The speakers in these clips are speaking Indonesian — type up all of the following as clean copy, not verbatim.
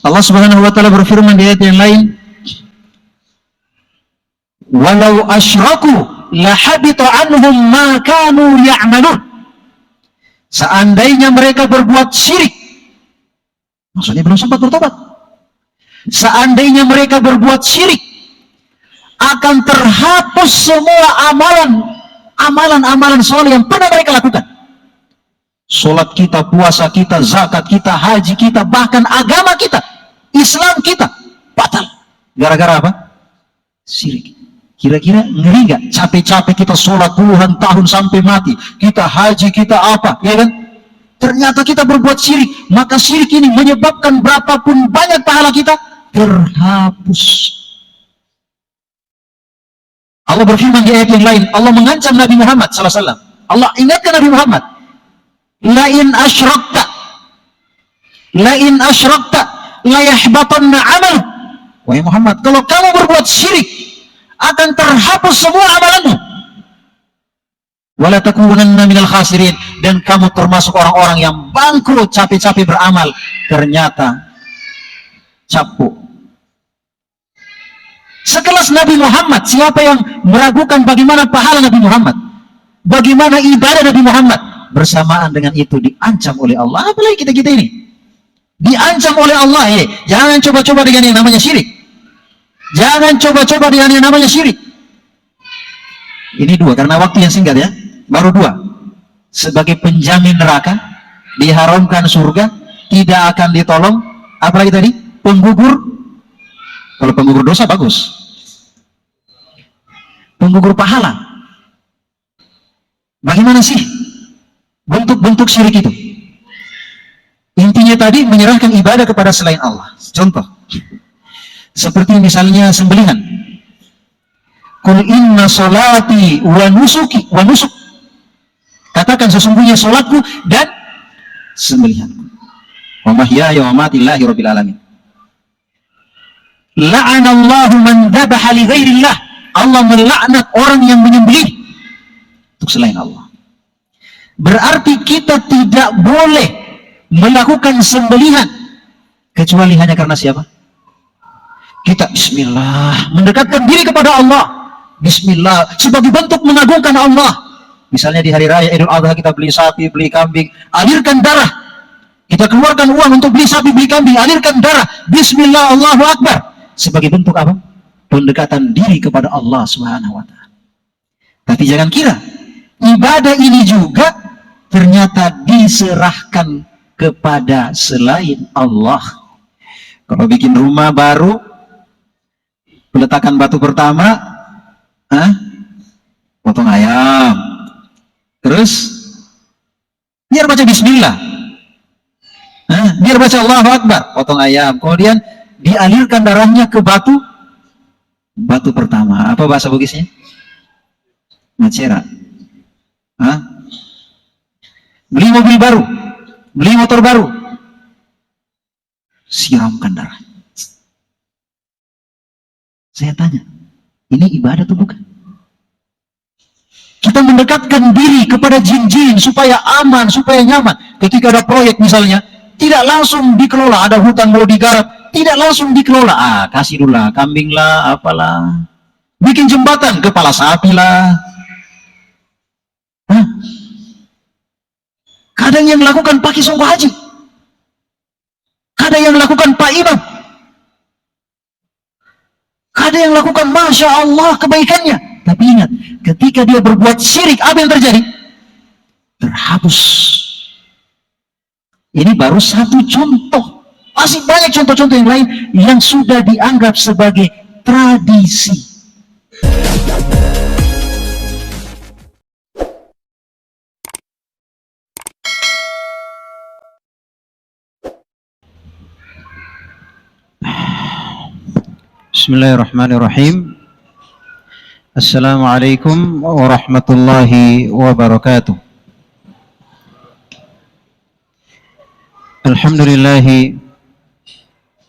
Allah Subhanahu wa taala berfirman di ayat yang lain, "Walau asyraku lahabita anhum ma kanu ya'malun." Seandainya mereka berbuat syirik, maksudnya belum sempat bertobat. Seandainya mereka berbuat syirik, akan terhapus semua amalan soleh yang pernah mereka lakukan. Sholat kita, puasa kita, zakat kita, haji kita, bahkan agama kita, Islam kita batal. Gara-gara apa? Syirik. Kira-kira ngeri gak? Capek-capek kita sholat puluhan tahun sampai mati, kita haji, kita apa, ya kan? Ternyata kita berbuat syirik. Maka syirik ini menyebabkan berapapun banyak pahala kita terhapus. Allah berfirman di ayat yang lain, Allah mengancam Nabi Muhammad SAW. Allah ingatkan Nabi Muhammad, lain asyrakta la yahbatanna amal. Wahai Muhammad, kalau kamu berbuat syirik, akan terhapus semua amalanmu. Wala takunanna minal khasirin, dan kamu termasuk orang-orang yang bangkrut, capek-capek beramal, ternyata capek. Sekelas Nabi Muhammad, siapa yang meragukan bagaimana pahala Nabi Muhammad, bagaimana ibadah Nabi Muhammad, bersamaan dengan itu diancam oleh Allah. Apalagi kita ini diancam oleh Allah, ya. Jangan coba-coba dengan yang namanya syirik. Jangan coba-coba dengan yang namanya syirik. Ini dua, karena waktu yang singkat ya, baru dua. Sebagai penjamin neraka, diharamkan surga, tidak akan ditolong. Apalagi tadi? Penggugur. Kalau penggugur dosa bagus, penggugur pahala. Bagaimana sih bentuk-bentuk syirik itu? Intinya tadi menyerahkan ibadah kepada selain Allah. Contoh, seperti misalnya sembelihan. Qul inna salati wa nusuki wa nusuk. Katakan sesungguhnya salatku dan sembelihanku. Wa mahyaya wa mamati lillahi rabbil alamin. La'anallahu man dhabaha li ghairillah. Allah melaknat orang yang menyembelih untuk selain Allah. Berarti kita tidak boleh melakukan sembelihan kecuali hanya karena siapa? Kita bismillah, mendekatkan diri kepada Allah. Bismillah, sebagai bentuk mengagungkan Allah. Misalnya di hari raya Idul Adha kita beli sapi, beli kambing, alirkan darah. Kita keluarkan uang untuk beli sapi, beli kambing, alirkan darah. Bismillah, Allahu Akbar. Sebagai bentuk apa? Pendekatan diri kepada Allah Subhanahu wa ta'ala. Tapi jangan kira ibadah ini juga ternyata diserahkan kepada selain Allah. Kalau bikin rumah baru, peletakan batu pertama, potong ayam. Terus biar baca bismillah, biar baca Allahu Akbar, potong ayam. Kemudian dialirkan darahnya ke batu pertama. Apa bahasa Bugisnya? Macera. Beli mobil baru, beli motor baru, siramkan darah. Saya tanya, ini ibadah atau bukan? Kita mendekatkan diri kepada jin-jin supaya aman, supaya nyaman. Ketika ada proyek misalnya, tidak langsung dikelola. Ada hutan mau digarap, tidak langsung dikelola. Kasih dulu lah, kambing lah, apalah. Bikin jembatan, kepala sapi lah. Kadang yang melakukan Pak Kisongko Haji, kadang yang melakukan Pak Imam, kadang yang melakukan Masya Allah kebaikannya. Tapi ingat, ketika dia berbuat syirik, apa yang terjadi? Terhapus. Ini baru satu contoh. Masih banyak contoh-contoh yang lain yang sudah dianggap sebagai tradisi. Bismillahirrahmanirrahim. Assalamualaikum warahmatullahi wabarakatuh. Alhamdulillahi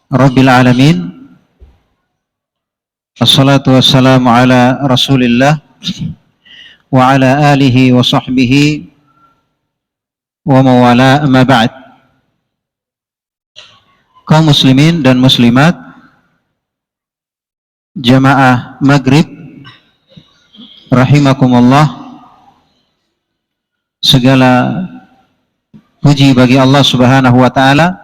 Rabbil alamin. Assalatu wassalamu ala Rasulillah wa ala alihi wa sahbihi wa mawala, amma ba'd. kaum muslimin dan muslimat jamaah maghrib rahimakumullah, segala puji bagi Allah Subhanahu wa taala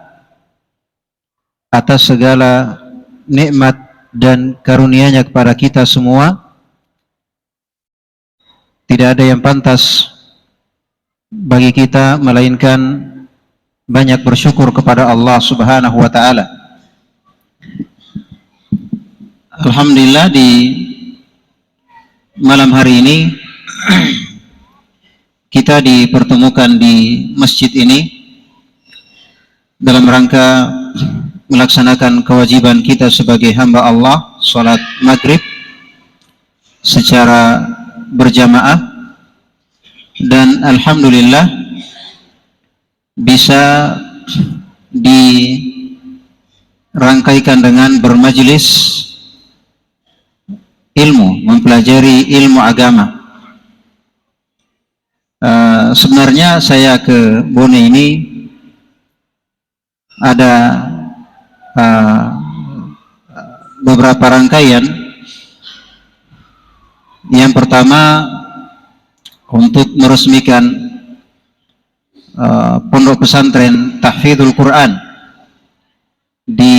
atas segala nikmat dan karunia-Nya kepada kita semua. Tidak ada yang pantas bagi kita melainkan banyak bersyukur kepada Allah Subhanahu wa taala. Alhamdulillah, di malam hari ini kita dipertemukan di masjid ini dalam rangka melaksanakan kewajiban kita sebagai hamba Allah, salat maghrib secara berjamaah, dan alhamdulillah bisa dirangkaikan dengan bermajlis ilmu, mempelajari ilmu agama. Sebenarnya saya ke Bone ini ada beberapa rangkaian. Yang pertama, untuk meresmikan pondok pesantren Tahfidzul Quran di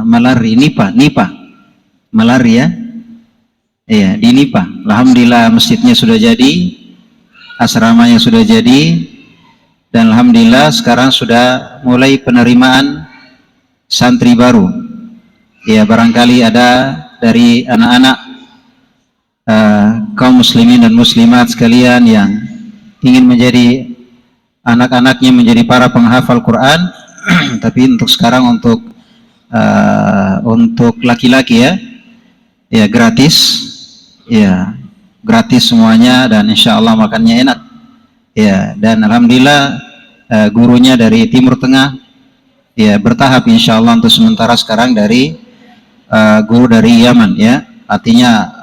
Malari, Nipa Malari ya. Iya, di Nipa. Alhamdulillah masjidnya sudah jadi, asramanya sudah jadi, dan alhamdulillah sekarang sudah mulai penerimaan santri baru. Ya, barangkali ada dari anak-anak kaum muslimin dan muslimat sekalian yang ingin menjadi anak-anaknya menjadi para penghafal Quran. Tapi untuk sekarang untuk laki-laki ya gratis. Ya, gratis semuanya, dan insya Allah makannya enak. Ya, dan alhamdulillah gurunya dari Timur Tengah. Ya, bertahap insya Allah untuk sementara sekarang dari guru dari Yaman ya. Artinya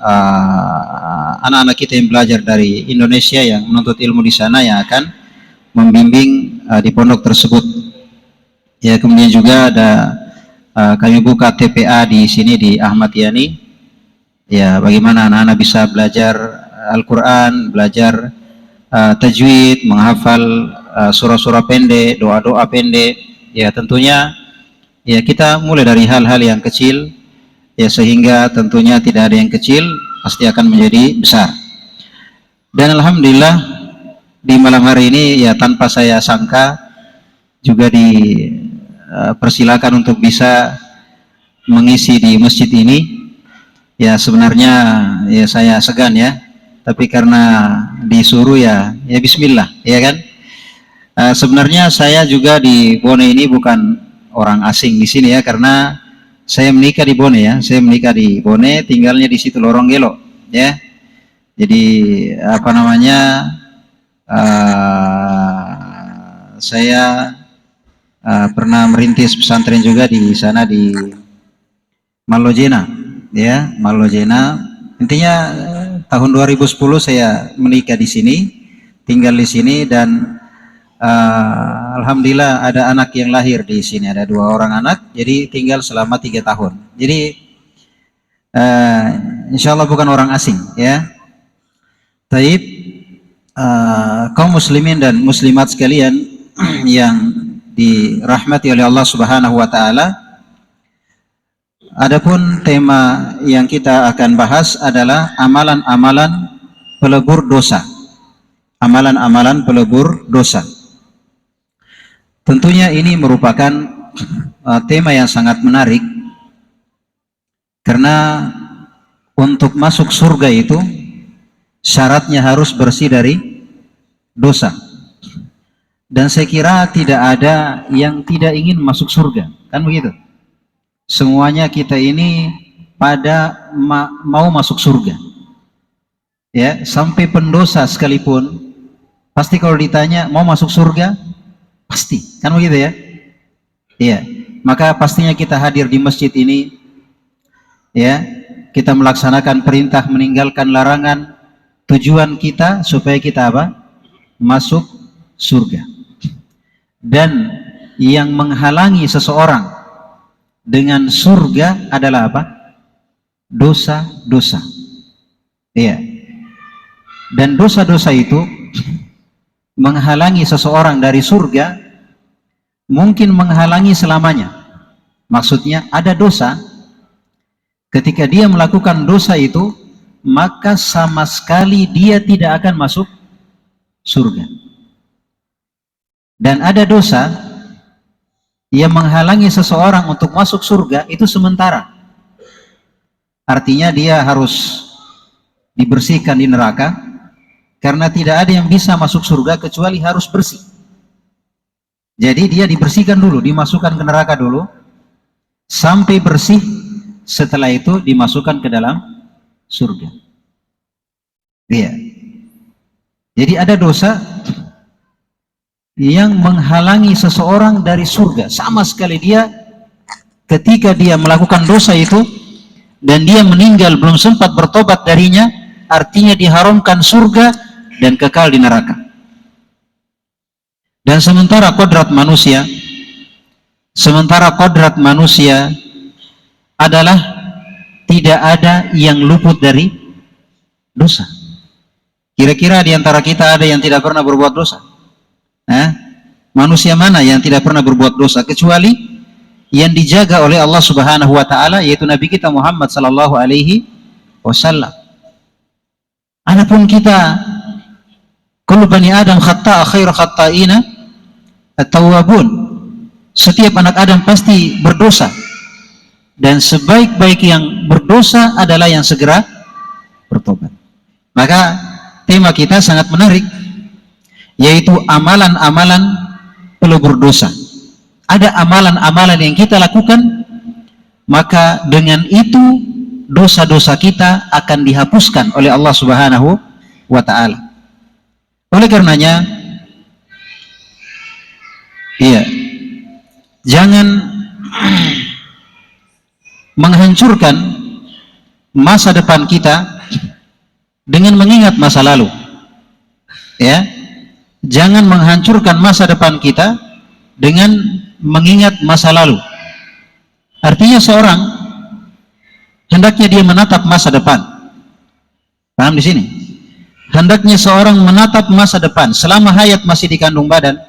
anak-anak kita yang belajar dari Indonesia yang menuntut ilmu di sana yang akan membimbing di pondok tersebut. Ya, kemudian juga ada kami buka TPA di sini di Ahmad Yani. Ya, bagaimana anak-anak bisa belajar Al-Quran, belajar tajwid, menghafal surah-surah pendek, doa-doa pendek. Ya, tentunya ya kita mulai dari hal-hal yang kecil, ya sehingga tentunya tidak ada yang kecil, pasti akan menjadi besar. Dan alhamdulillah di malam hari ini ya tanpa saya sangka juga dipersilakan untuk bisa mengisi di masjid ini. Ya, sebenarnya ya saya segan ya, tapi karena disuruh ya bismillah, ya kan. Sebenarnya saya juga di Bone ini bukan orang asing di sini ya, karena saya menikah di Bone ya. Saya menikah di Bone, tinggalnya di situ Lorong Gelo ya. Jadi saya pernah merintis pesantren juga di sana di Malojena. Ya, Malojena. Intinya tahun 2010 saya menikah di sini, tinggal di sini, dan alhamdulillah ada anak yang lahir di sini, ada 2 orang anak, jadi tinggal selama 3 tahun. Jadi insya Allah bukan orang asing ya. Taib, kaum muslimin dan muslimat sekalian yang dirahmati oleh Allah Subhanahu wa taala. Adapun tema yang kita akan bahas adalah amalan-amalan pelebur dosa. Amalan-amalan pelebur dosa. Tentunya ini merupakan tema yang sangat menarik, karena untuk masuk surga itu syaratnya harus bersih dari dosa. Dan saya kira tidak ada yang tidak ingin masuk surga, kan begitu? Semuanya kita ini pada mau masuk surga. Ya, sampai pendosa sekalipun pasti kalau ditanya mau masuk surga, pasti, kan begitu ya? Iya. Maka pastinya kita hadir di masjid ini ya, kita melaksanakan perintah, meninggalkan larangan. Tujuan kita supaya kita apa? Masuk surga. Dan yang menghalangi seseorang dengan surga adalah apa? Dosa-dosa. Iya. Dan dosa-dosa itu menghalangi seseorang dari surga, mungkin menghalangi selamanya. Maksudnya ada dosa, ketika dia melakukan dosa itu, maka sama sekali dia tidak akan masuk surga. Dan ada dosa yang menghalangi seseorang untuk masuk surga, itu sementara. Artinya dia harus dibersihkan di neraka, karena tidak ada yang bisa masuk surga kecuali harus bersih. Jadi dia dibersihkan dulu, dimasukkan ke neraka dulu, sampai bersih, setelah itu dimasukkan ke dalam surga. Iya. Jadi ada dosa yang menghalangi seseorang dari surga. Sama sekali dia, ketika dia melakukan dosa itu dan dia meninggal belum sempat bertobat darinya, artinya diharamkan surga dan kekal di neraka. Dan sementara kodrat manusia adalah tidak ada yang luput dari dosa. Kira-kira di antara kita ada yang tidak pernah berbuat dosa? Manusia mana yang tidak pernah berbuat dosa, kecuali yang dijaga oleh Allah Subhanahu wa taala, yaitu Nabi kita Muhammad sallallahu alaihi wasallam. Adapun kita, kullu bani Adam khata'a khairu khata'ina at-tawwabun. Setiap anak Adam pasti berdosa, dan sebaik-baik yang berdosa adalah yang segera bertobat. Maka tema kita sangat menarik, yaitu amalan-amalan pelebur dosa. Ada amalan-amalan yang kita lakukan, maka dengan itu dosa-dosa kita akan dihapuskan oleh Allah Subhanahu wa ta'ala. Oleh karenanya, jangan menghancurkan masa depan kita dengan mengingat masa lalu. Jangan menghancurkan masa depan kita dengan mengingat masa lalu. Artinya seorang hendaknya dia menatap masa depan. Paham di sini? Hendaknya seorang menatap masa depan selama hayat masih di kandung badan,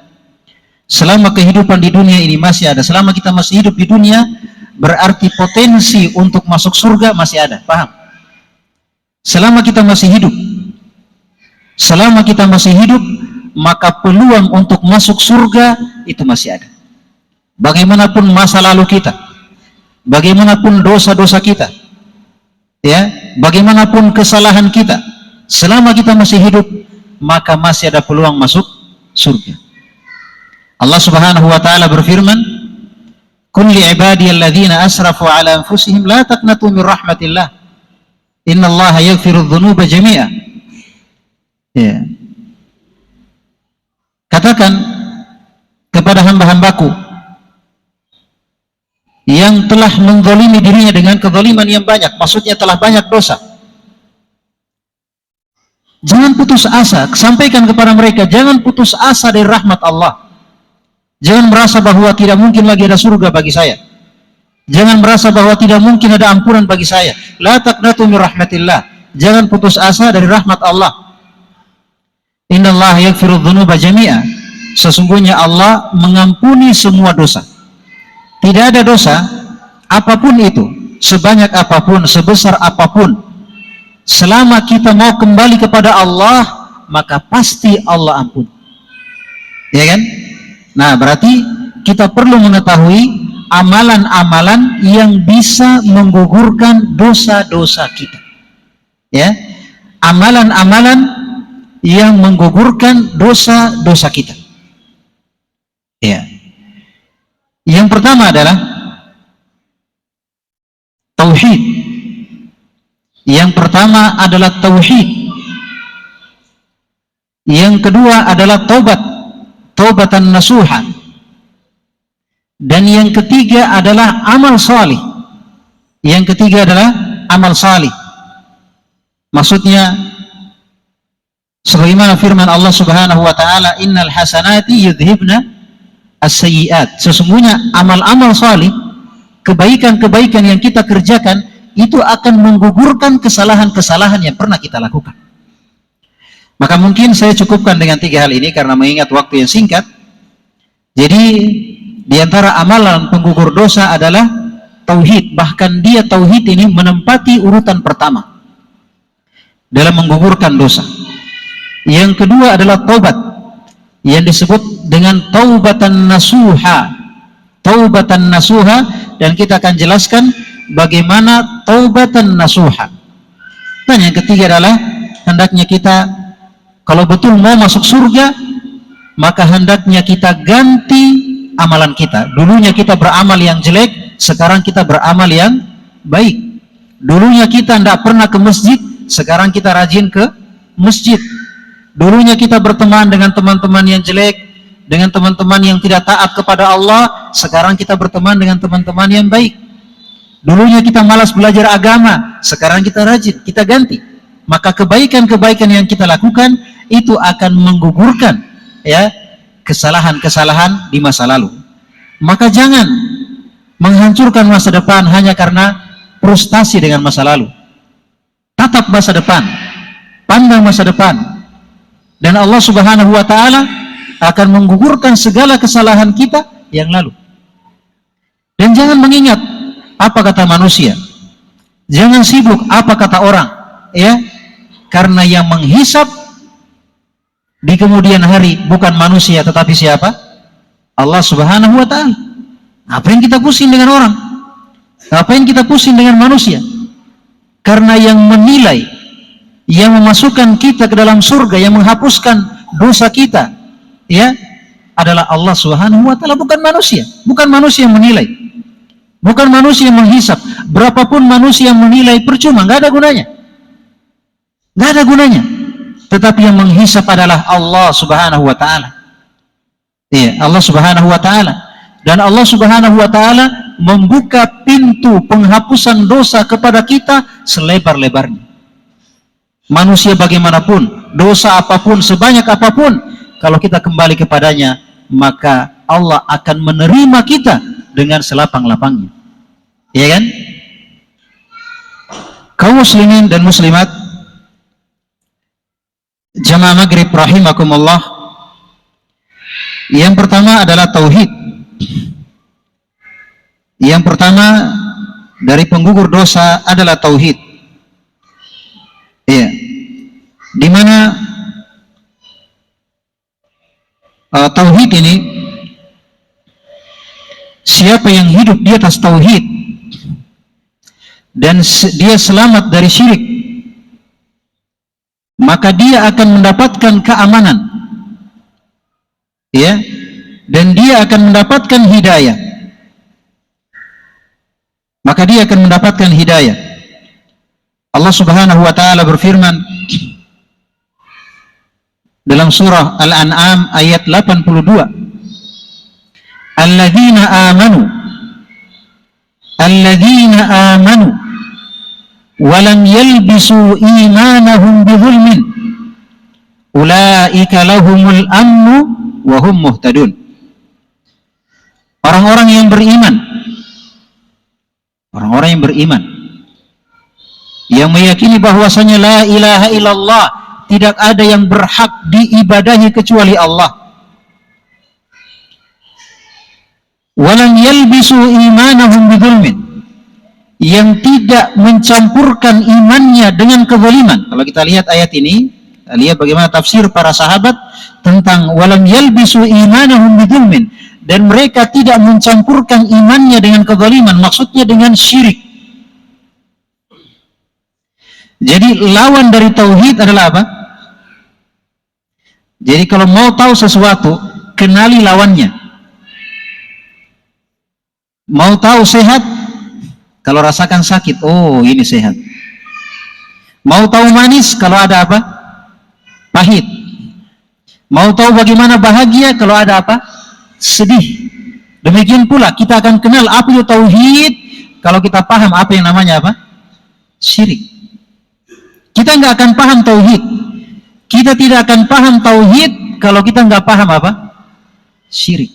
selama kehidupan di dunia ini masih ada, selama kita masih hidup di dunia, berarti potensi untuk masuk surga masih ada. Paham? Selama kita masih hidup, maka peluang untuk masuk surga itu masih ada. Bagaimanapun masa lalu kita, bagaimanapun dosa-dosa kita, bagaimanapun kesalahan kita, selama kita masih hidup, maka masih ada peluang masuk surga. Allah Subhanahu wa taala berfirman, "Qul li ibadiyalladzina asrafu ala anfusihim la taqnatu min rahmatillah. Innallaha yaghfiru dzunuba jami'a." Katakan kepada hamba-hambaku yang telah menzalimi dirinya dengan kezaliman yang banyak, maksudnya telah banyak dosa, jangan putus asa. Sampaikan kepada mereka, jangan putus asa dari rahmat Allah. Jangan merasa bahwa tidak mungkin lagi ada surga bagi saya. Jangan merasa bahwa tidak mungkin ada ampunan bagi saya. La taqnatu min rahmatillah. Jangan putus asa dari rahmat Allah. Innallaha yaghfiru dzunuba jami'a. Sesungguhnya Allah mengampuni semua dosa. Tidak ada dosa apapun itu, sebanyak apapun, sebesar apapun, selama kita mau kembali kepada Allah, maka pasti Allah ampuni. Ya kan? Nah, berarti kita perlu mengetahui amalan-amalan yang bisa menggugurkan dosa-dosa kita. Amalan-amalan yang menggugurkan dosa-dosa kita. Yang pertama adalah tauhid. Yang pertama adalah tauhid. Yang kedua adalah taubatan nasuha. Dan yang ketiga adalah amal salih. Yang ketiga adalah amal salih. Maksudnya sebagaimana firman Allah Subhanahu wa taala, innal hasanati yudhibna as-sayyi'at, sesungguhnya amal-amal salih, kebaikan-kebaikan yang kita kerjakan itu akan menggugurkan kesalahan-kesalahan yang pernah kita lakukan. Maka mungkin saya cukupkan dengan 3 hal ini karena mengingat waktu yang singkat. Jadi di antara amalan penggugur dosa adalah tauhid. Bahkan dia tauhid ini menempati urutan pertama dalam menggugurkan dosa. Yang kedua adalah taubat, yang disebut dengan taubatan nasuha. Taubatan nasuha, dan kita akan jelaskan bagaimana taubatan nasuha. Dan yang ketiga adalah hendaknya kita kalau betul mau masuk surga, maka hendaknya kita ganti amalan kita. Dulunya kita beramal yang jelek, sekarang kita beramal yang baik. Dulunya kita tidak pernah ke masjid, sekarang kita rajin ke masjid. Dulunya kita berteman dengan teman-teman yang jelek, dengan teman-teman yang tidak taat kepada Allah, sekarang kita berteman dengan teman-teman yang baik. Dulunya kita malas belajar agama, sekarang kita rajin, kita ganti. Maka kebaikan-kebaikan yang kita lakukan itu akan menggugurkan ya kesalahan-kesalahan di masa lalu. Maka jangan menghancurkan masa depan hanya karena frustasi dengan masa lalu. Tatap masa depan, pandang masa depan, dan Allah Subhanahu wa taala akan menggugurkan segala kesalahan kita yang lalu. Dan jangan mengingat apa kata manusia, jangan sibuk apa kata orang, ya, karena yang menghisap di kemudian hari bukan manusia tetapi siapa? Allah Subhanahu wa taala. Apa yang kita pusing dengan orang? Apa yang kita pusing dengan manusia? Karena yang menilai, yang memasukkan kita ke dalam surga, yang menghapuskan dosa kita, ya, adalah Allah Subhanahu wa taala, bukan manusia. Bukan manusia yang menilai, bukan manusia yang menghisap. Berapapun manusia yang menilai percuma, nggak ada gunanya, nggak ada gunanya. Tetapi yang menghisap adalah Allah Subhanahu wa taala. Iya, Allah Subhanahu wa taala. Dan Allah Subhanahu wa taala membuka pintu penghapusan dosa kepada kita selebar-lebarnya. Manusia bagaimanapun, dosa apapun, sebanyak apapun, kalau kita kembali kepadanya, maka Allah akan menerima kita dengan selapang-lapangnya. Iya kan? Kaum muslimin dan muslimat, jamaah maghrib rahimakumullah, yang pertama adalah tauhid. Yang pertama dari penggugur dosa adalah tauhid. Iya. Di mana tauhid ini, siapa yang hidup di atas tauhid dan dia selamat dari syirik, maka dia akan mendapatkan keamanan, ya, dan dia akan mendapatkan hidayah. Maka dia akan mendapatkan hidayah. Allah Subhanahu wa taala berfirman dalam surah Al-An'am ayat 82, Alladzina amanu walam yalbisu imanahum bizulmin ulaika lahumul amnu wa hum muhtadun. Orang-orang yang beriman, orang-orang yang beriman, yang meyakini bahwasanya la ilaha illallah, tidak ada yang berhak diibadahi kecuali Allah, walam yalbisu imanahum bidzulmin, yang tidak mencampurkan imannya dengan kezaliman. Kalau kita lihat ayat ini, lihat bagaimana tafsir para sahabat tentang walam yalbisu imanahum bidzulmin, dan mereka tidak mencampurkan imannya dengan kezaliman, maksudnya dengan syirik. Jadi lawan dari tauhid adalah apa? Jadi kalau mau tahu sesuatu, kenali lawannya. Mau tahu sehat, kalau rasakan sakit, oh ini sehat. Mau tahu manis, kalau ada apa? Pahit. Mau tahu bagaimana bahagia, kalau ada apa? Sedih. Demikian pula kita akan kenal apa itu tauhid kalau kita paham apa yang namanya apa? Syirik. Kita nggak akan paham tauhid. Kita tidak akan paham tauhid kalau kita nggak paham apa? Syirik.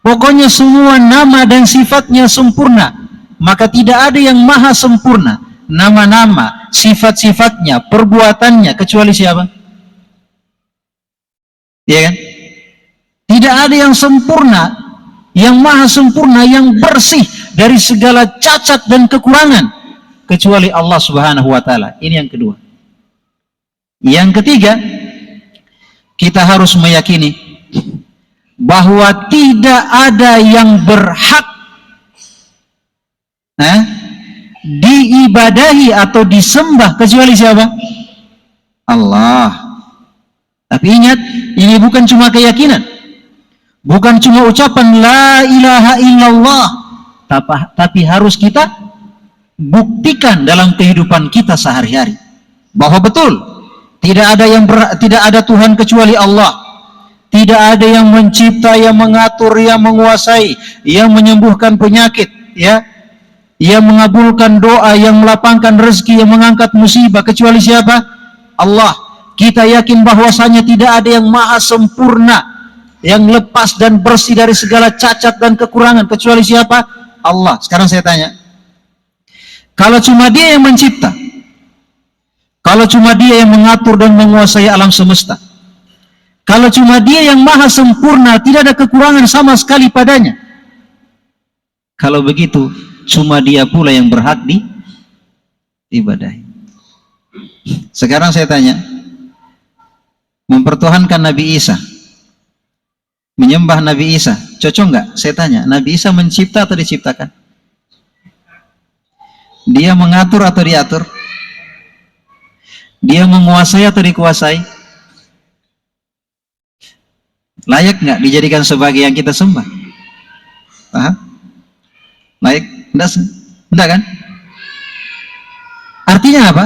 Pokoknya semua nama dan sifatnya sempurna. Maka tidak ada yang maha sempurna. Nama-nama, sifat-sifatnya, perbuatannya, kecuali siapa? Ya kan? Tidak ada yang sempurna, yang maha sempurna, yang bersih dari segala cacat dan kekurangan, kecuali Allah Subhanahu wa ta'ala. Ini yang kedua. Yang ketiga, kita harus meyakini bahwa tidak ada yang berhak diibadahi atau disembah kecuali siapa? Allah. Tapi ingat, ini bukan cuma keyakinan, bukan cuma ucapan la ilaha illallah, tapi harus kita buktikan dalam kehidupan kita sehari-hari bahwa betul tidak ada Tuhan kecuali Allah. Tidak ada yang mencipta, yang mengatur, yang menguasai, yang menyembuhkan penyakit, ya, yang mengabulkan doa, yang melapangkan rezeki, yang mengangkat musibah, kecuali siapa? Allah. Kita yakin bahwasanya tidak ada yang maha sempurna, yang lepas dan bersih dari segala cacat dan kekurangan, kecuali siapa? Allah. Sekarang saya tanya, kalau cuma Dia yang mencipta, kalau cuma Dia yang mengatur dan menguasai alam semesta, kalau cuma Dia yang maha sempurna, tidak ada kekurangan sama sekali padanya, kalau begitu cuma Dia pula yang berhak diibadahi. Sekarang saya tanya, mempertuhankan Nabi Isa, menyembah Nabi Isa, cocok nggak? Saya tanya, Nabi Isa mencipta atau diciptakan? Dia mengatur atau diatur? Dia menguasai atau dikuasai? Layak nggak dijadikan sebagai yang kita sembah? Paham? Layak? Enggak kan? Artinya apa?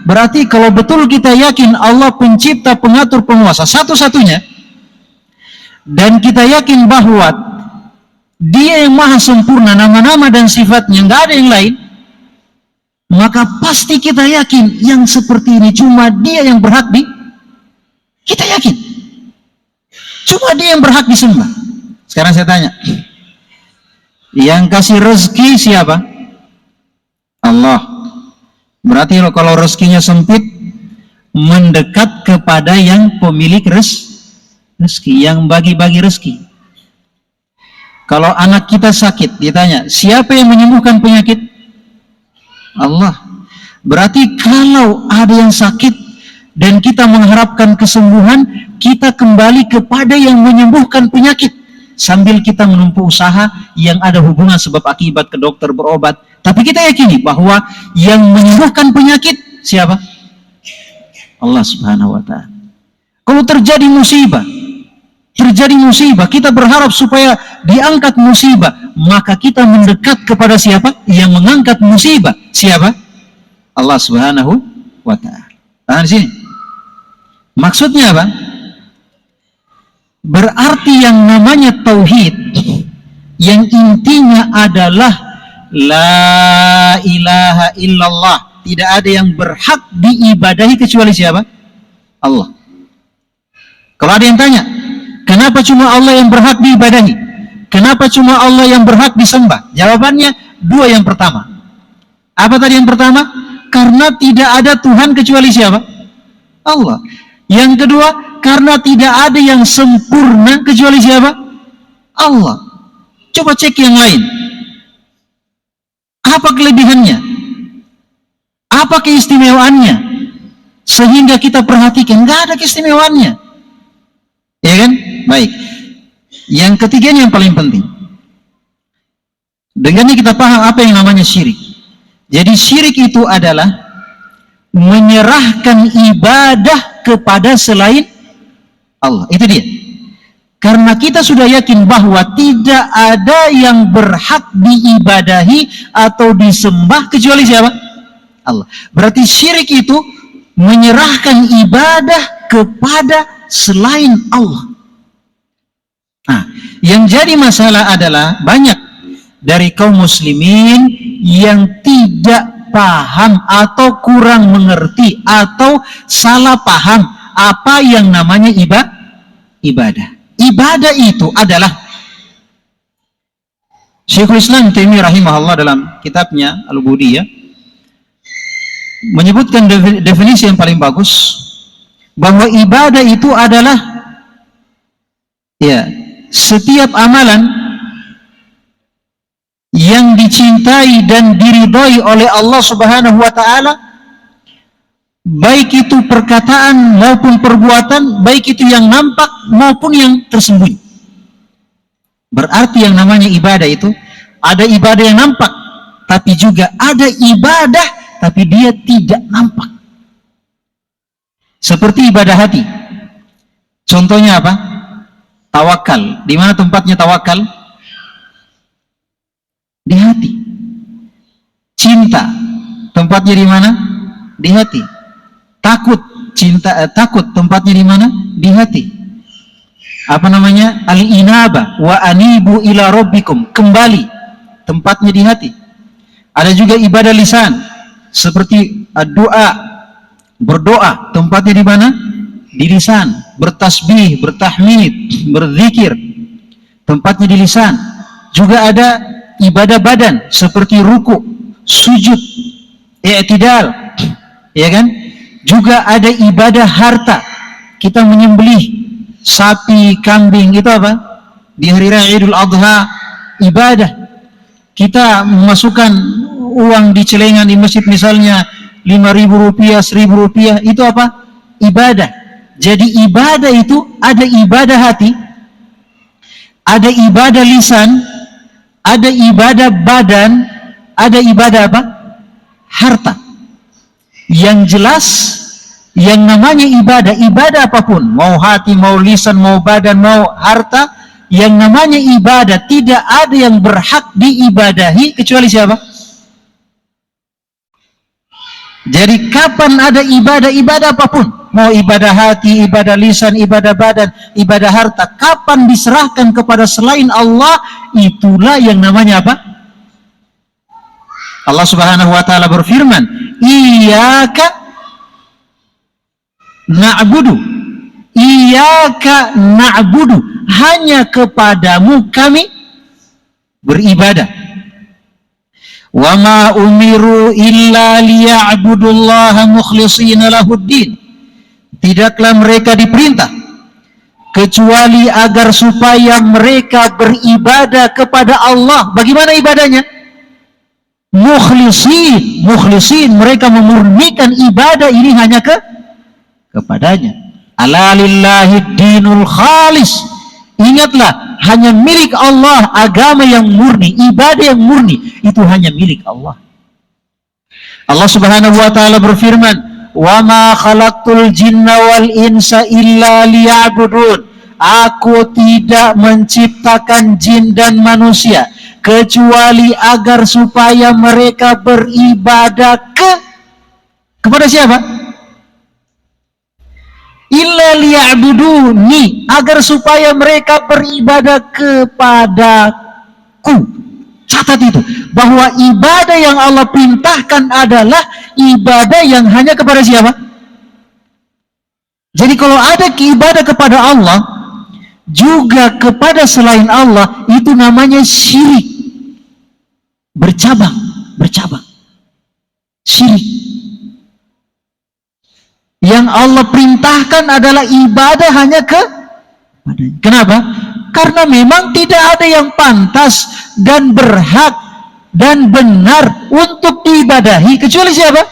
Berarti kalau betul kita yakin Allah pencipta, pengatur, penguasa satu-satunya, dan kita yakin bahwa Dia yang maha sempurna, nama-nama dan sifatnya nggak ada yang lain, maka pasti kita yakin yang seperti ini cuma Dia yang berhak kita yakin cuma Dia yang berhak disembah. Sekarang saya tanya, yang kasih rezeki siapa? Allah. Berarti kalau rezekinya sempit, mendekat kepada yang pemilik rezeki, yang bagi-bagi rezeki. Kalau anak kita sakit, ditanya, siapa yang menyembuhkan penyakit? Allah. Berarti kalau ada yang sakit dan kita mengharapkan kesembuhan, kita kembali kepada yang menyembuhkan penyakit, sambil kita menempuh usaha yang ada hubungan sebab akibat ke dokter, berobat. Tapi kita yakini bahwa yang menyembuhkan penyakit siapa? Allah Subhanahu wa ta'ala. Kalau terjadi musibah, kita berharap supaya diangkat musibah, maka kita mendekat kepada siapa? Yang mengangkat musibah. Siapa? Allah Subhanahu wa ta'ala. Tahan sini. Maksudnya apa? Berarti yang namanya tauhid, yang intinya adalah la ilaha illallah, tidak ada yang berhak diibadahi kecuali siapa? Allah. Kalau ada yang tanya, kenapa cuma Allah yang berhak diibadahi? Kenapa cuma Allah yang berhak disembah? Jawabannya dua. Yang pertama, apa tadi yang pertama? Karena tidak ada Tuhan kecuali siapa? Allah. Yang kedua, karena tidak ada yang sempurna kecuali siapa? Allah. Coba cek yang lain. Apa kelebihannya? Apa keistimewaannya? Sehingga kita perhatikan, nggak ada keistimewaannya. Ya kan? Baik. Yang ketiganya yang paling penting. Dengannya kita paham apa yang namanya syirik. Jadi syirik itu adalah menyerahkan ibadah kepada selain Allah. Itu dia. Karena kita sudah yakin bahwa tidak ada yang berhak diibadahi atau disembah kecuali siapa? Allah. Berarti syirik itu menyerahkan ibadah kepada selain Allah. Nah, yang jadi masalah adalah banyak dari kaum muslimin yang tidak paham atau kurang mengerti atau salah paham apa yang namanya ibadah. Ibadah itu adalah Syekhul Islam Taimiyah rahimahullah dalam kitabnya Al-Ubudiyah menyebutkan definisi yang paling bagus, bahwa ibadah itu adalah ya setiap amalan yang dicintai dan diridhai oleh Allah Subhanahu wa taala, baik itu perkataan maupun perbuatan, baik itu yang nampak maupun yang tersembunyi. Berarti yang namanya ibadah itu ada ibadah yang nampak, tapi juga ada ibadah tapi dia tidak nampak. Seperti ibadah hati. Contohnya apa? Tawakal. Di mana tempatnya tawakal? Di hati. Cinta. Tempatnya di mana? Di hati. Takut. Takut tempatnya di mana? Di hati. Apa namanya? Al-inaba wa anibu ila rabbikum. Kembali. Tempatnya di hati. Ada juga ibadah lisan. Seperti doa, berdoa, tempatnya di mana? Di lisan. Bertasbih, bertahmid, berzikir, tempatnya di lisan. Juga ada ibadah badan seperti ruku, sujud, i'tidal, ya kan? Juga ada ibadah harta. Kita menyembelih sapi, kambing, itu apa? Di hari raya Idul Adha, ibadah. Kita memasukkan uang di celengan di masjid misalnya 5.000 rupiah, 1.000 rupiah, itu apa? Ibadah. Jadi ibadah itu ada ibadah hati, ada ibadah lisan, ada ibadah badan, ada ibadah apa? Harta. Yang jelas, yang namanya ibadah apapun, mau hati, mau lisan, mau badan, mau harta, yang namanya ibadah tidak ada yang berhak diibadahi kecuali siapa? Jadi kapan ada ibadah apapun, mau ibadah hati, ibadah lisan, ibadah badan, ibadah harta, kapan diserahkan kepada selain Allah, itulah yang namanya apa? Allah Subhanahu wa taala berfirman, iyyaka na'budu, iyyaka na'budu, hanya kepadamu kami beribadah. Wa ma umiru illa liya'budullaha mukhlishina lahuddin. Tidaklah mereka diperintah kecuali agar supaya mereka beribadah kepada Allah. Bagaimana ibadahnya? Mukhlisin, mereka memurnikan ibadah ini hanya kepadanya. Ala lillahi dinul khalis. Ingatlah, hanya milik Allah agama yang murni, ibadah yang murni, itu hanya milik Allah. Allah Subhanahu wa taala berfirman, "Wa ma khalaqtul jinna wal insa illa liya'budun." Aku tidak menciptakan jin dan manusia kecuali agar supaya mereka beribadah kepada siapa? Illa liya'buduni, agar supaya mereka beribadah kepadaku. Catat itu, bahwa ibadah yang Allah perintahkan adalah ibadah yang hanya kepada siapa? Jadi kalau ada ibadah kepada Allah juga kepada selain Allah, itu namanya syirik. Bercabang. Syirik. Yang Allah perintahkan adalah ibadah hanya kepadanya. Kenapa? Karena memang tidak ada yang pantas dan berhak dan benar untuk diibadahi kecuali siapa?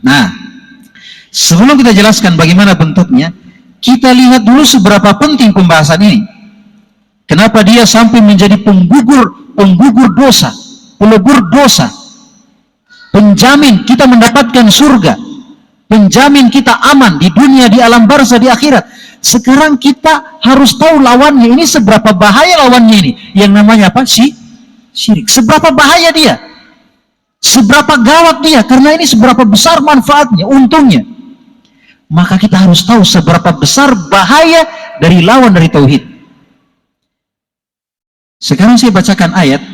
Nah, sebelum kita jelaskan bagaimana bentuknya, kita lihat dulu seberapa penting pembahasan ini. Kenapa dia sampai menjadi penggugur dosa, pelebur dosa, penjamin kita mendapatkan surga, penjamin kita aman di dunia, di alam barzah, di akhirat. Sekarang kita harus tahu lawannya. Ini seberapa bahaya lawannya ini, yang namanya apa? Syirik. Seberapa bahaya dia, seberapa gawat dia, karena ini seberapa besar manfaatnya, untungnya. Maka kita harus tahu seberapa besar bahaya dari lawan dari tauhid. Sekarang saya bacakan ayat,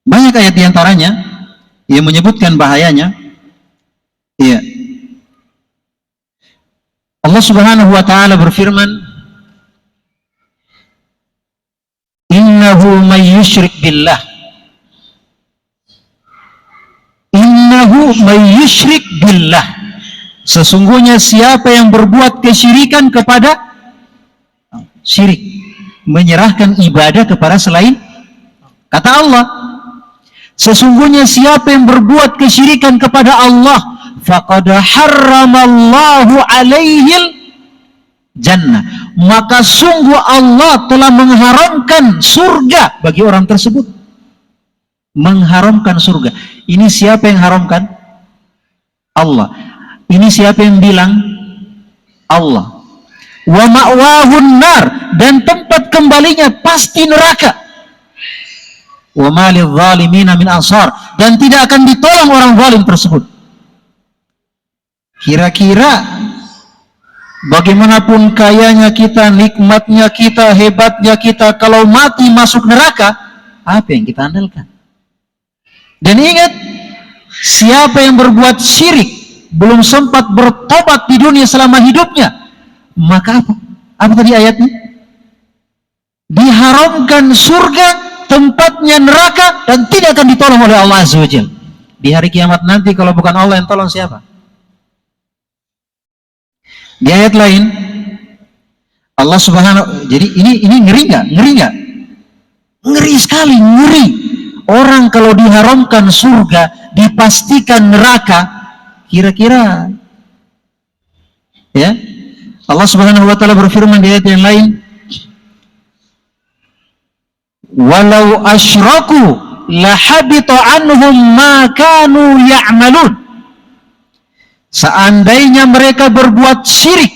banyak ayat diantaranya yang menyebutkan bahayanya. Iya. Allah Subhanahu wa taala berfirman, innahu may yusyrik billah, innahu may yusyrik billah, sesungguhnya siapa yang berbuat kesyirikan kepada syirik, menyerahkan ibadah kepada selain, kata Allah, sesungguhnya siapa yang berbuat kesyirikan kepada Allah, faqad harramallahu alaihil jannah, maka sungguh Allah telah mengharamkan surga bagi orang tersebut. Mengharamkan surga. Ini siapa yang haramkan? Allah. Ini siapa yang bilang? Allah. Wa ma'wahun nar, dan tempat kembalinya pasti neraka. Wa ma lidh-dhalimina min ansar, dan tidak akan ditolong orang zalim tersebut. Kira-kira bagaimanapun kayanya kita, nikmatnya kita, hebatnya kita, kalau mati masuk neraka, apa yang kita andalkan? Dan ingat, siapa yang berbuat syirik, belum sempat bertobat di dunia selama hidupnya, maka apa? Apa tadi ayatnya? Diharamkan surga, tempatnya neraka, dan tidak akan ditolong oleh Allah Azza wa Jalla. Di hari kiamat nanti, kalau bukan Allah yang tolong, siapa? Di ayat lain Allah Subhanahu, jadi ini ngeri nggak? Ngeri nggak? Ngeri sekali, ngeri. Orang kalau diharamkan surga, dipastikan neraka, kira-kira ya, Allah Subhanahu wa taala berfirman di ayat yang lain, walau asyraku lahabita anhum ma kanu ya'malun. Seandainya mereka berbuat syirik,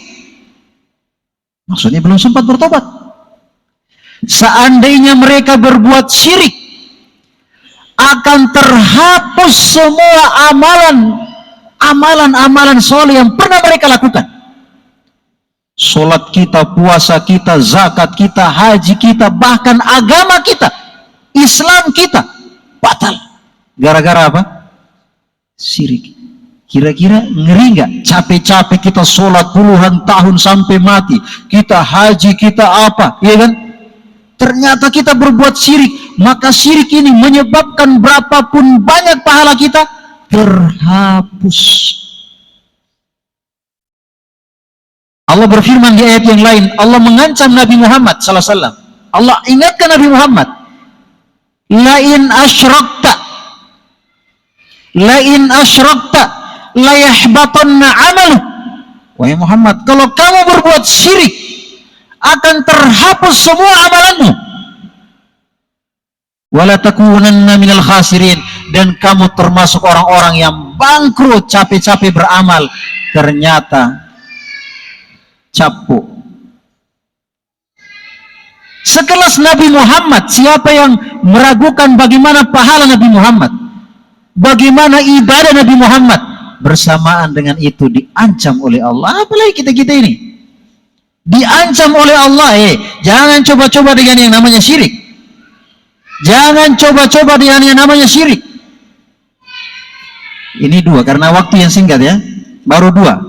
maksudnya belum sempat bertobat. Seandainya mereka berbuat syirik, akan terhapus semua amalan soleh yang pernah mereka lakukan. Solat kita, puasa kita, zakat kita, haji kita, bahkan agama kita, Islam kita batal. Gara-gara apa? Syirik. Kira-kira ngeri nggak? Capek-capek kita sholat puluhan tahun sampai mati, kita haji, kita apa, ya kan? Ternyata kita berbuat syirik, maka syirik ini menyebabkan berapapun banyak pahala kita terhapus. Allah berfirman di ayat yang lain, Allah mengancam Nabi Muhammad SAW. Allah ingatkan Nabi Muhammad, lain asyrakta la yahbatanna amalu. Wahai Muhammad, kalau kamu berbuat syirik, akan terhapus semua amalanmu. Wala takunanna minal khasirin, dan kamu termasuk orang-orang yang bangkrut, capek-capek beramal, ternyata capek. Sekelas Nabi Muhammad, siapa yang meragukan bagaimana pahala Nabi Muhammad, bagaimana ibadah Nabi Muhammad, bersamaan dengan itu diancam oleh Allah. Apalagi kita-kita ini diancam oleh Allah. Jangan coba-coba dengan yang namanya syirik. Jangan coba-coba dengan yang namanya syirik. Ini dua, karena waktu yang singkat ya, baru dua.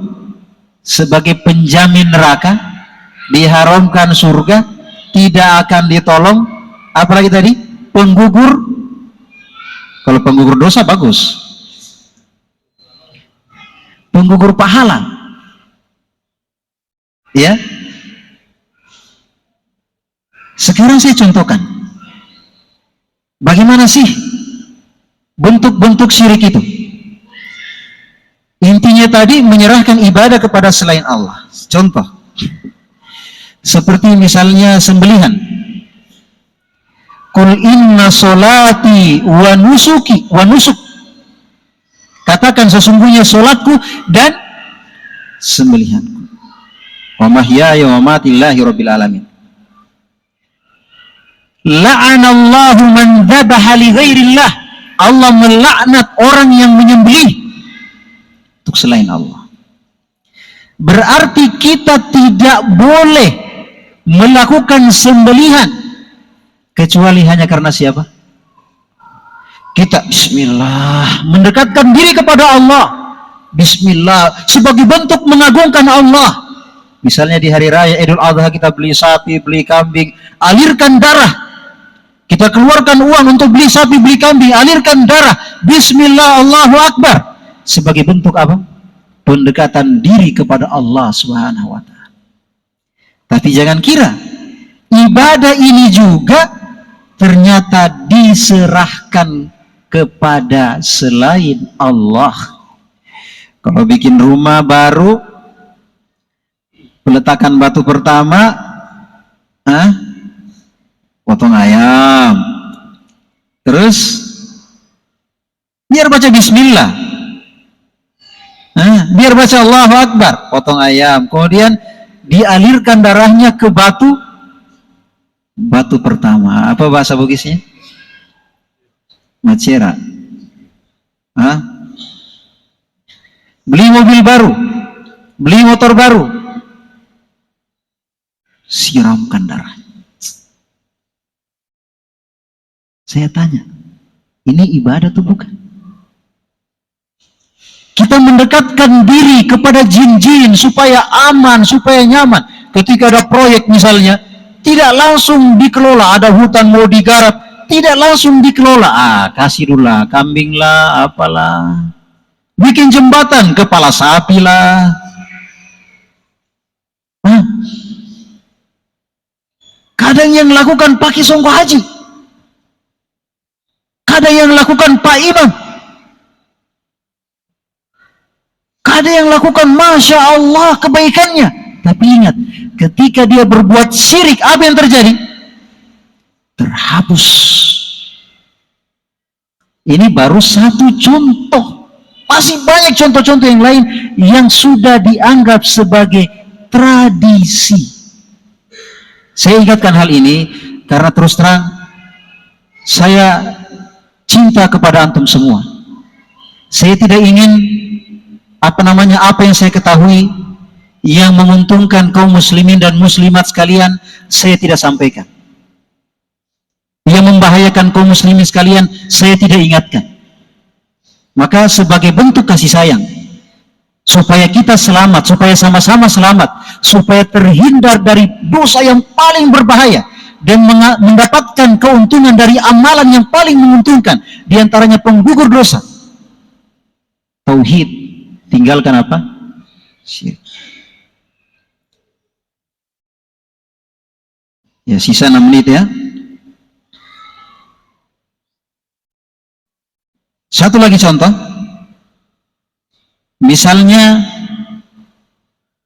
Sebagai penjamin neraka, diharamkan surga, tidak akan ditolong. Apalagi tadi? Penggugur. Kalau penggugur dosa bagus, penggugur pahala, ya. Sekarang saya contohkan bagaimana sih bentuk-bentuk syirik itu. Intinya tadi menyerahkan ibadah kepada selain Allah. Contoh seperti misalnya sembelihan. Qul inna sholati wa nusuki wa nusuk, katakan sesungguhnya solatku dan sembelihanku, wa mahyaya wa mamati lillahi rabbil alamin. La'anallahu man dzabaha li ghairillah, Allah melaknat orang yang menyembelih untuk selain Allah. Berarti kita tidak boleh melakukan sembelihan kecuali hanya karena siapa? Kita bismillah, mendekatkan diri kepada Allah. Bismillah, sebagai bentuk mengagungkan Allah. Misalnya di hari raya Idul Adha kita beli sapi, beli kambing, alirkan darah Kita keluarkan uang untuk beli sapi, beli kambing, alirkan darah, bismillah, Allahu Akbar, sebagai bentuk apa? Pendekatan diri kepada Allah Subhanahu wa ta'ala. Tapi jangan kira ibadah ini juga ternyata diserahkan kepada selain Allah. Kalau bikin rumah baru, peletakan batu pertama, potong ayam, terus biar baca bismillah, biar baca Allahu Akbar, potong ayam, kemudian dialirkan darahnya ke batu pertama. Apa bahasa Bugisnya? Macera. Beli mobil baru, beli motor baru, siramkan darah. Saya tanya, ini ibadah tuh bukan? Kita mendekatkan diri kepada jin-jin supaya aman, supaya nyaman. Ketika ada proyek misalnya, tidak langsung dikelola. Ada hutan mau digarap, tidak langsung dikelola. Kasih dulu lah, kambing lah, apalah. Bikin jembatan, kepala sapi lah. Kadang yang lakukan pakai songkok haji, kadang yang lakukan Pak Imam, kadang yang lakukan Masya Allah kebaikannya. Tapi ingat, ketika dia berbuat syirik, apa yang terjadi? Terhapus. Ini baru satu contoh. Masih banyak contoh-contoh yang lain yang sudah dianggap sebagai tradisi. Saya ingatkan hal ini karena terus terang saya cinta kepada antum semua. Saya tidak ingin apa yang saya ketahui yang menguntungkan kaum muslimin dan muslimat sekalian saya tidak sampaikan. Yang membahayakan kaum muslimin sekalian saya tidak ingatkan. Maka sebagai bentuk kasih sayang, supaya kita selamat, supaya sama-sama selamat, supaya terhindar dari dosa yang paling berbahaya dan mendapatkan keuntungan dari amalan yang paling menguntungkan, diantaranya penggugur dosa, tauhid, tinggalkan apa? Syirik. Ya, sisa 6 menit ya. Satu lagi contoh, misalnya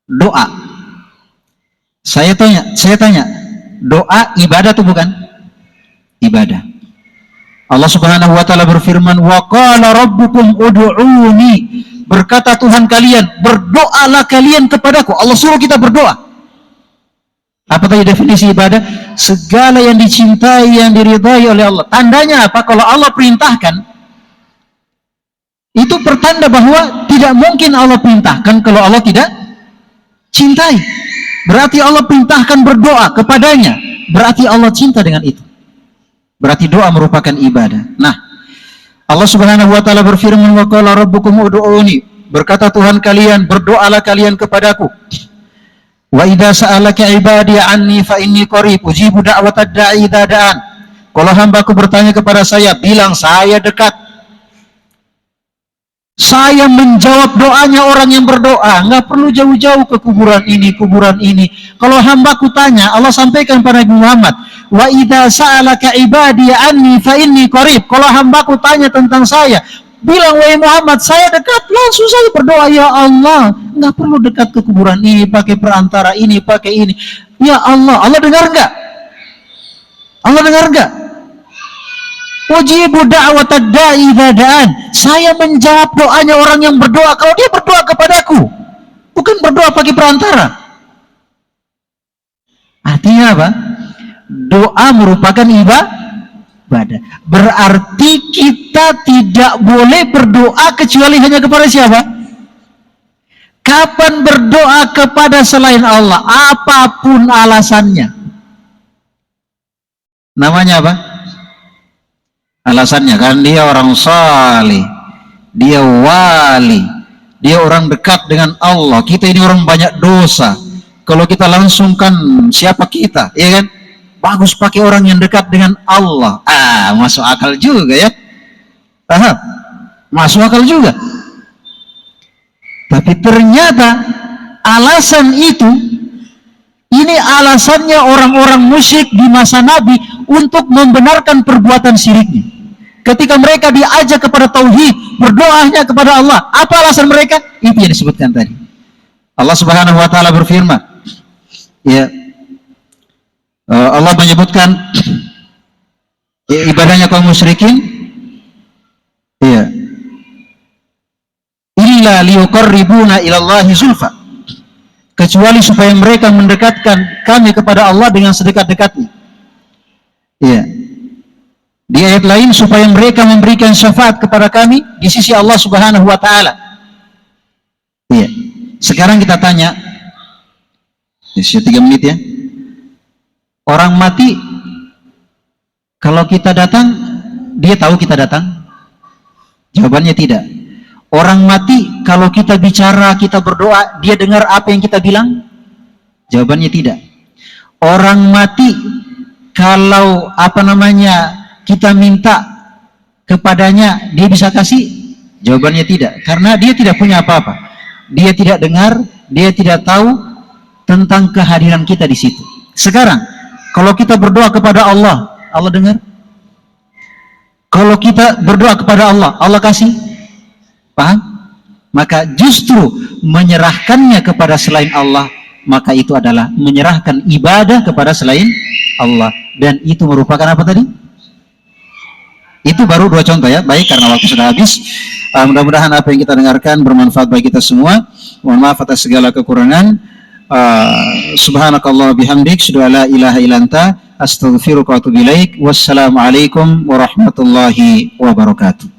doa. Saya tanya, doa ibadah atau bukan? Ibadah. Allah Subhanahu wa taala berfirman, "Wa qala rabbukum ud'uuni." Berkata Tuhan kalian, berdoalah kalian kepadaku. Allah suruh kita berdoa. Apa tadi definisi ibadah? Segala yang dicintai, yang diridhai oleh Allah. Tandanya apa? Kalau Allah perintahkan, itu pertanda bahwa tidak mungkin Allah perintahkan kalau Allah tidak cintai. Berarti Allah perintahkan berdoa kepadanya, berarti Allah cinta dengan itu. Berarti doa merupakan ibadah. Nah, Allah Subhanahu wa taala berfirman, "Wa qala rabbukum ud'uuni." Berkata Tuhan kalian, berdoalah kalian kepadaku. "Wa idza sa'alaka 'ibadi 'anni fa inni qarib ujibu da'watad da'i idza da'an." Kalau hambaku bertanya kepada saya, bilang saya dekat. Saya menjawab doanya orang yang berdoa. Nggak perlu jauh-jauh ke kuburan ini. Kalau hambaku tanya, Allah sampaikan pada Nabi Muhammad, "Wa idza sa'alaka ibadi anni fa inni qarib." Kalau hambaku tanya tentang saya, bilang, "Wahai Muhammad, saya dekat." Langsung saya berdoa, "Ya Allah." Nggak perlu dekat ke kuburan ini, pakai perantara ini, pakai ini. Ya Allah. Allah dengar nggak? Allah dengar nggak? Ujibu da'watad da'i idza da'an. Saya menjawab doanya orang yang berdoa kalau dia berdoa kepadaku, bukan berdoa pakai perantara. Artinya apa? Doa merupakan ibadah. Berarti kita tidak boleh berdoa kecuali hanya kepada siapa? Kapan berdoa kepada selain Allah, apapun alasannya, namanya apa? Alasannya kan dia orang saleh, dia wali, dia orang dekat dengan Allah. Kita ini orang banyak dosa. Kalau kita langsung kan siapa kita, ya kan? bagus pakai orang yang dekat dengan Allah. Masuk akal juga ya. Paham? Masuk akal juga. Tapi ternyata alasan itu, ini alasannya orang-orang musyrik di masa Nabi untuk membenarkan perbuatan syiriknya. Ketika mereka diajak kepada tauhid, berdoanya kepada Allah, apa alasan mereka? Itu yang disebutkan tadi. Allah Subhanahu wa taala berfirman, ya, Allah menyebutkan ibadahnya kaum musyrikin, ya, illa liyuqarribuna ilallahi zulfa, kecuali supaya mereka mendekatkan kami kepada Allah dengan sedekat-dekatnya. Ya. Di ayat lain, supaya mereka memberikan syafaat kepada kami di sisi Allah Subhanahu wa taala. Ya. Sekarang kita tanya, sisa 3 menit ya. Orang mati, kalau kita datang, dia tahu kita datang? Jawabannya tidak. Orang mati, kalau kita bicara, kita berdoa, dia dengar apa yang kita bilang? Jawabannya tidak. Orang mati, kalau kita minta kepadanya, dia bisa kasih? Jawabannya tidak. Karena dia tidak punya apa-apa. Dia tidak dengar, dia tidak tahu tentang kehadiran kita di situ. Sekarang, kalau kita berdoa kepada Allah, Allah dengar? Kalau kita berdoa kepada Allah, Allah kasih? Paham? Maka justru menyerahkannya kepada selain Allah, maka itu adalah menyerahkan ibadah kepada selain Allah. Dan itu merupakan apa tadi? Itu baru 2 contoh ya. Baik, karena waktu sudah habis. Mudah-mudahan apa yang kita dengarkan bermanfaat bagi kita semua. Mohon maaf atas segala kekurangan. Subhanakallah bihamdik, asyhadu an la ilaha illa anta, astaghfiruka wa atubu ilaik. Wassalamualaikum warahmatullahi wabarakatuh.